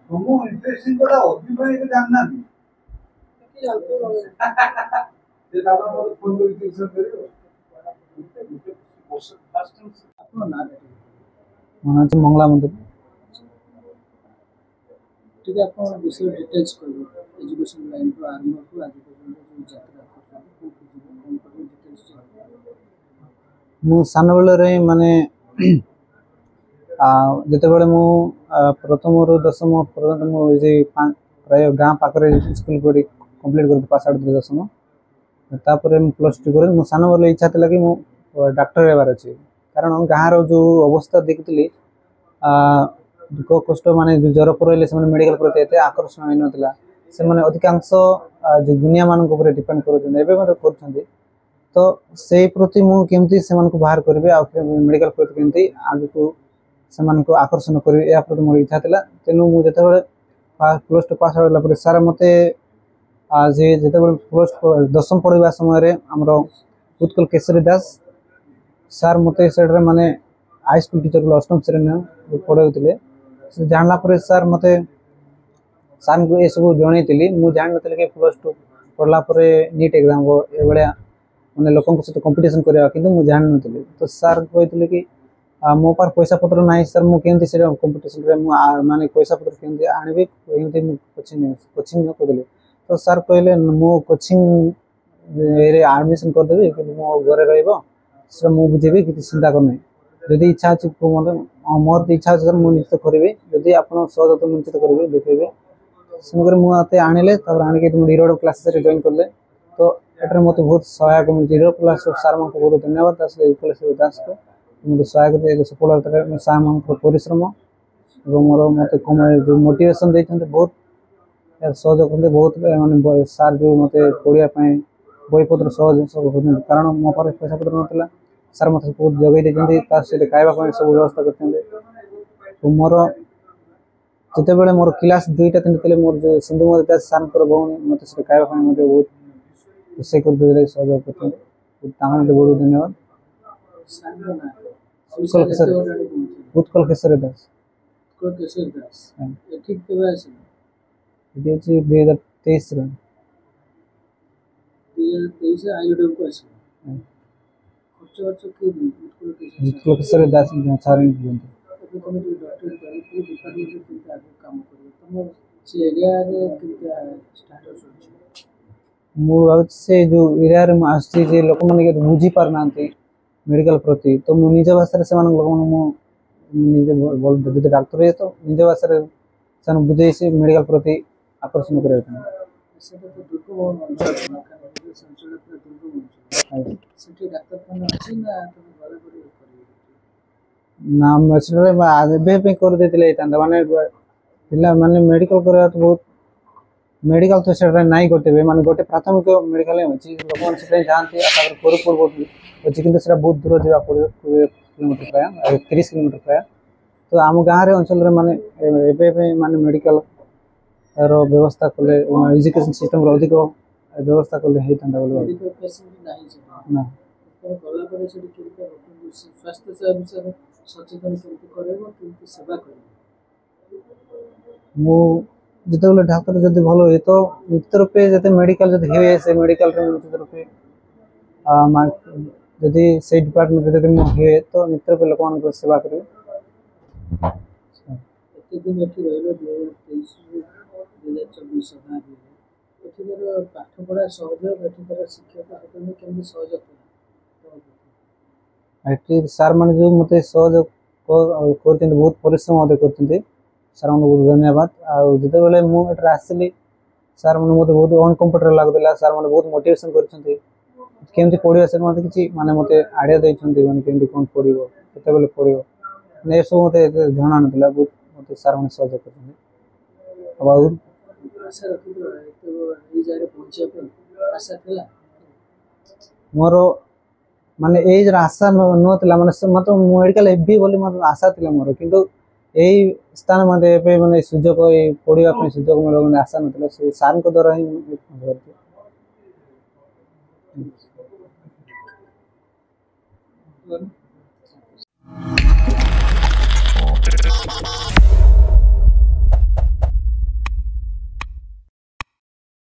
तुमको इंटरेस्टिंग कथा होती भाई को जानना नहीं ये तापर मत फोन कर ट्यूशन करियो आपन ना मन अच्छे मंगला मंदिर ठीक है आपन विषय डिटेल्स करो एजुकेशन लाइन को आरंभ को आज पर्यंत जो यात्रा करछन कोन डिटेल्स मु सान बेले माने जिते बड़े मु प्रथम रु दशम पर्यंत मुझे प्राय गाँ पाखे स्कूल पढ़ी कंप्लीट कर पास आउट दशम तापर प्लस टू कर सान बेले इच्छा था कि डाक्टर होबार अच्छे कारण गाँव रो अवस्था देखी दुख कष्ट माने ज्वर पड़े से मेडिकल प्रति एत आकर्षण हो नाला से अधिकांश जो दुनिया मान डिपेंड कर तो से प्रति मुझे से बाहर करी मेडिकल प्रति केमती आगे को से आकर्षण करी या प्रति मोर इच्छा था तेणु मुझे प्लस टू पास आउट होगा सार मत जिते प्लस दशम पढ़ा समय आमर उत्कल केशरी दास सार मत से माने हाई स्कूल टीचर को अष्टम श्रेणी पढ़ाऊे जानला सार मत सार को ये सब जनईली मुझे जान नी कि प्लस टू पढ़ला नीट एग्जाम ये भाया मैंने लोक सहित कंपिटिशन करवा कि मुझे जान नी तो सार कहते कि मो पार पैसा पत्र ना सर मुझे कंपिटिशन माने पैसा पत्र केमती आनबी कोचिंग कहते तो सार कहले मो कोचिंग एडमिशन करदेवी कि मो घरे रहा मुझे बुझेबी कि चिंता करना जदि इच्छा अच्छी मतलब मोर तो इच्छा अच्छे मुझे निश्चित करी जदि आप सहयोग निश्चित करेंगे देखेंगे सेमक मुझे आणिले आणिक हिरोड क्लास जॉइन कले तो ये मत बहुत सहायक मिलती हिरोड क्लास सार मान बहुत धन्यवाद दास दास को मत सहायक सफलता सार मान परिश्रम और मोर मत जो मोटिवेशन देते बहुत सहयोग करते बहुत मानते सार जो मत पढ़ाई बहीपत्र सहज सब कारण मो पास पैसा पत्र नाला सार मत बहुत जगह देते सहित खावा सब व्यवस्था करते मोर जिते बड़े मोर क्लास दुईटा तीन थे मोर जो सिंधु मत सार भौणी मत से खावा बहुत रोषे कर सहयोग करते मत बहुत धन्यवाद उत्कल केशरी दास ये 2023 उत्कल केशरी दास सार मुझे जो एरिया आसुचे लोक मैंने बुझी पार ना मेडिकल प्रति तो मुझे निज भाषा से लोक निजे डाक्तर है तो निज भाषा से बुझे से मेडिकल प्रति आकर्षण कर ना माने पिला माने मेडिकल करवा तो बहुत मेडिकल तो से नाई गोटे माने गोटे प्राथमिक मेडिकल अच्छी लोक जाती अच्छी कि बहुत दूर जावा पड़ो 20 किलोमीटर प्राय 30 किलोमीटर प्राय तो आम गाँव अंचल माने माने मेडिकल रो व्यवस्था कले एजुकेशन सिस्टम अधिक व्यवस्था कले ना स्वास्थ्य सेवा विषय सचेतन जिते बोले डाक्तर जब भल हुए तो निश्चित रूपे जब मेडिकल जब हुए से मेडिकल निश्चित रूपे जदि से डिपार्टमेंट जब हुए तो निश्चित रूपे लोक मान सेवा करेंगे सार मान जो मत सहयोग कर बहुत परिश्रम कर सार मान बहुत धन्यवाद आते बेले मुझे आसली सार मैंने मत बहुत अनकम्फर्टेबल लगुला सार मैंने बहुत मोटिवेशन करमती पढ़ा से मत कि माने मत आइडिया देते मैंने कमी कौन पढ़ो के पढ़ो मैंने सब मत जना ना बहुत मत सार मैंने सहयोग कर मोर माने एज आशा नाला माने मतलब मेडिकल एबी बोली मतलब आशा थी मोर किंतु यही स्थान मत माने सुजोग पढ़ाई सुजोग मिल आशा ना सार द्वारा ही